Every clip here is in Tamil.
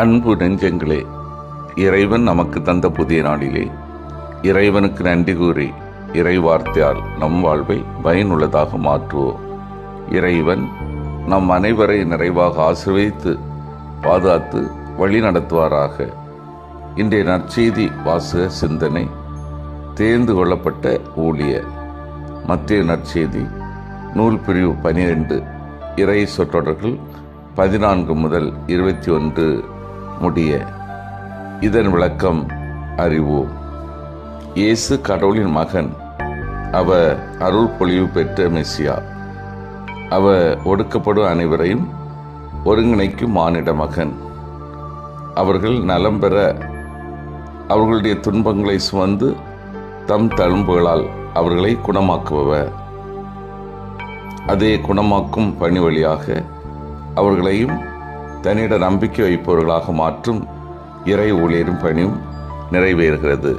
அன்பு நெஞ்சங்களே, இறைவன் நமக்கு தந்த புதிய நாளிலே இறைவனுக்கு நன்றி கூறி இறை வார்த்தையால் நம் வாழ்வை பயனுள்ளதாக மாற்றுவோம். இறைவன் நம் அனைவரை நிறைவாக ஆசீர்வதித்து பாதுகாத்து வழி நடத்துவாராக. இன்றைய நற்செய்தி வாசக சிந்தனை தேர்ந்து கொள்ளப்பட்ட ஊழியர். மத்திய நற்செய்தி நூல் பிரிவு 12, இறை சொற்றொடர்கள் 14 முதல் 21 முடிய. இதன் விளக்கம் அறிவோம். இயேசு கடவுளின் மகன். அவர் அருள் பொழிவு பெற்ற மெசியா. அவர் ஒடுக்கப்படும் அனைவரையும் ஒருங்கிணைக்கும் மானிட மகன். அவர்கள் நலம் பெற அவர்களுடைய துன்பங்களை சுமந்து தம் தழும்புகளால் அவர்களை குணமாக்குபவர். அதே குணமாக்கும் பணி வழியாக அவர்களையும் தன்னிட நம்பிக்கை வைப்பவர்களாக மாற்றும் இறை ஊழியரும் பணியும் நிறைவேறுகிறது.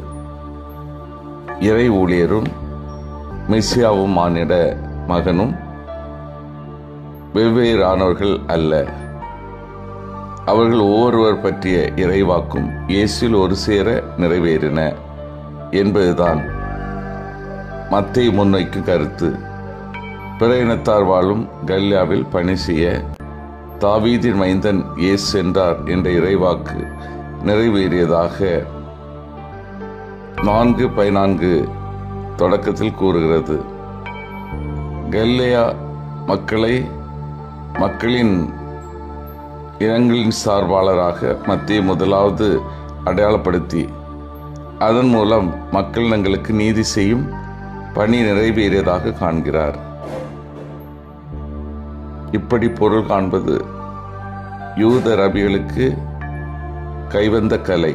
இறை ஊழியரும் மெசியாவும் மானிட மகனும் வெவ்வேறானவர்கள் அல்ல. அவர்கள் ஒவ்வொருவர் பற்றிய இறைவாக்கும் இயேசுவில் ஒரு சேர நிறைவேறின என்பதுதான் மத்தேயு முன்வைக்கும் கருத்து. பிற இனத்தார் வாழும் கலிலேயாவில் பணி செய்ய தாவீதின் மைந்தன் இயேசு சென்றார் என்ற இறைவாக்கு நிறைவேறியதாக 4:14 தொடக்கத்தில் கூறுகிறது. கலிலேயா மக்களின் இனங்களின் சார்பாளராக மத்திய முதலாவது அடையாளப்படுத்தி அதன் மூலம் மக்கள் இனங்களுக்கு நீதி செய்யும் பணி நிறைவேறியதாக காண்கிறார். இப்படி பொருள் காண்பது யூத ரபிகளுக்கு கைவந்த கலை.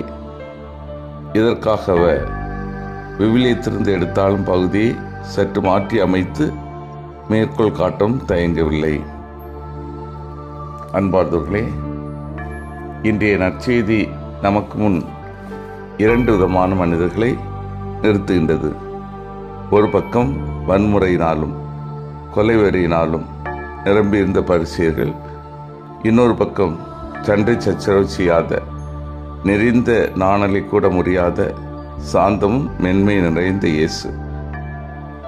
இதற்காக அவர் விவிலியத்திலிருந்து எடுத்தாலும் பகுதியை சற்று மாற்றி அமைத்து மேற்கோள் காட்டும் தயங்கவில்லை. அன்பார்ந்தவர்களே, இன்றைய நற்செய்தி நமக்கு முன் 2 விதமான மனிதர்களை நிறுத்துகின்றது. ஒரு பக்கம் வன்முறையினாலும் கொலைவெறியினாலும் நிரம்பியிருந்த பரிசேயர்கள், இன்னொரு பக்கம் சண்டை சச்சரவு செய்யாத, நெறிந்த நாணலை கூட முடியாத சாந்தமும் மென்மை நிறைந்த இயேசு.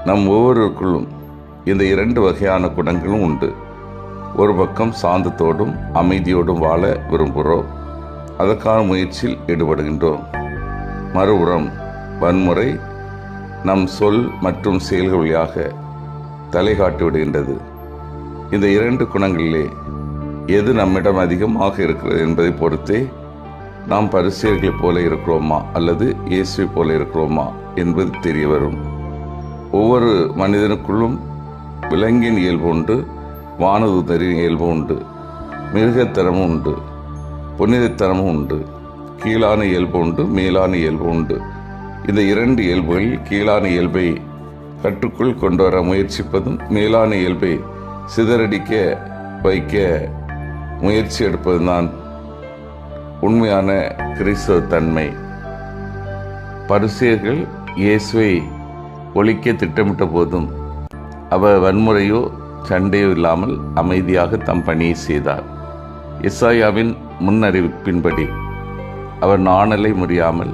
நம் ஒவ்வொருவருக்குள்ளும் இந்த 2 வகையான குணங்களும் உண்டு. ஒரு பக்கம் சாந்தத்தோடும் அமைதியோடும் வாழ விரும்புகிறோம், அதற்கான முயற்சியில் ஈடுபடுகின்றோம். மறுபுறம் வன்முறை நம் சொல் மற்றும் செயல்கள் வழியாக தலை காட்டி விடுகின்றது. இந்த 2 குணங்களிலே எது நம்மிடம் அதிகமாக இருக்கிறது என்பதை பொறுத்தே நாம் பரிசேயர்களைப் போல இருக்கிறோமா அல்லது இயேசுவை போல இருக்கிறோமா என்பது தெரிய வரும். ஒவ்வொரு மனிதனுக்குள்ளும் விலங்கின் இயல்பு உண்டு, வானதூதரின் இயல்பு உண்டு, மிருகத்தனமும் உண்டு, புனிதத்தனமும் உண்டு, கீழான இயல்பு உண்டு, மேலான இயல்பு உண்டு. இந்த 2 இயல்புகளில் கீழான இயல்பை கட்டுக்குள் கொண்டு வர முயற்சிப்பதும் மேலான இயல்பை சிதறடிக்க வைக்க முயற்சி எடுப்பதுதான் உண்மையான கிறிஸ்தவ தன்மை. பரிசேயர்கள் இயேசுவை ஒழிக்க திட்டமிட்ட போதும் அவர் வன்முறையோ சண்டையோ இல்லாமல் அமைதியாக தம் பணியை செய்தார். எசாயாவின் முன்னறிவிப்பின்படி அவர் நாணலை முறியாமல்,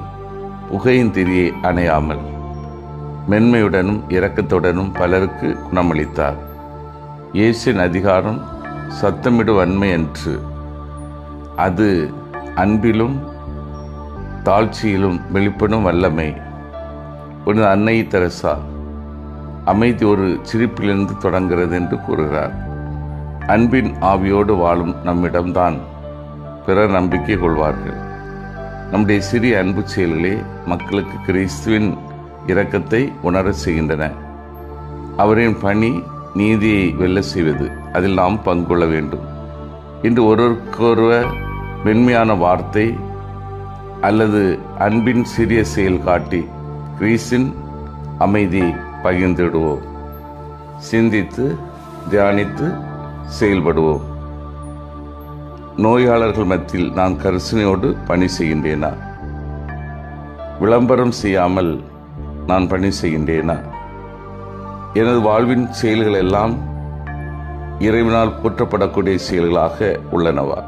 புகையின் திரியை அணையாமல், மென்மையுடனும் இரக்கத்துடனும் பலருக்கு குணமளித்தார். இயேசுவின் அதிகாரம் சத்தமிடு வன்மை என்று, அது அன்பிலும் தாழ்ச்சியிலும் வெளிப்படும் வல்லமை. ஒரு அன்னை தெரசா அமைதி ஒரு சிரிப்பிலிருந்து தொடங்குகிறது என்று கூறுகிறார். அன்பின் ஆவியோடு வாழும் நம்மிடம்தான் பிறர் நம்பிக்கை கொள்வார்கள். நம்முடைய சிறிய அன்பு செயல்களே மக்களுக்கு கிறிஸ்துவின் இரக்கத்தை உணர செய்கின்றன. அவரின் பணி நீதியை வெல்ல செய்வது, அதில் நாம் பங்குள்ள வேண்டும். இன்று ஒருவருக்கொருவர் மென்மையான வார்த்தை அல்லது அன்பின் சிறிய செயல் காட்டி கிறிஸ்தின் அமைதியை பகிர்ந்திடுவோம். சிந்தித்து தியானித்து செயல்படுவோம். நோயாளர்கள் மத்தியில் நான் கரிசனையோடு பணி செய்கின்றேனா? விளம்பரம் செய்யாமல் நான் பணி செய்கின்றேனா? எனது வாழ்வின் செயல்கள் எல்லாம் இறைவனால் போற்றப்படக்கூடிய செயல்களாக உள்ளனவா?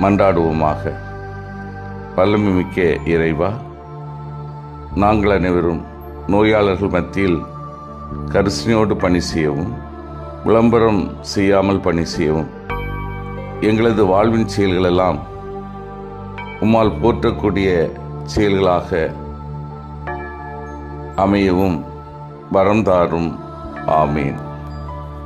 மன்றாடுவோமாக. வல்லமைமிக்க இறைவா, நாங்கள் அனைவரும் நோயாளர்கள் மத்தியில் கரிசனையோடு பணி செய்யவும், விளம்பரம் செய்யாமல் பணி செய்யவும், எங்களது வாழ்வின் செயல்களெல்லாம் உம்மால் போற்றக்கூடிய செயல்களாக அமையவும் வரம் தாரும். ஆமீன்.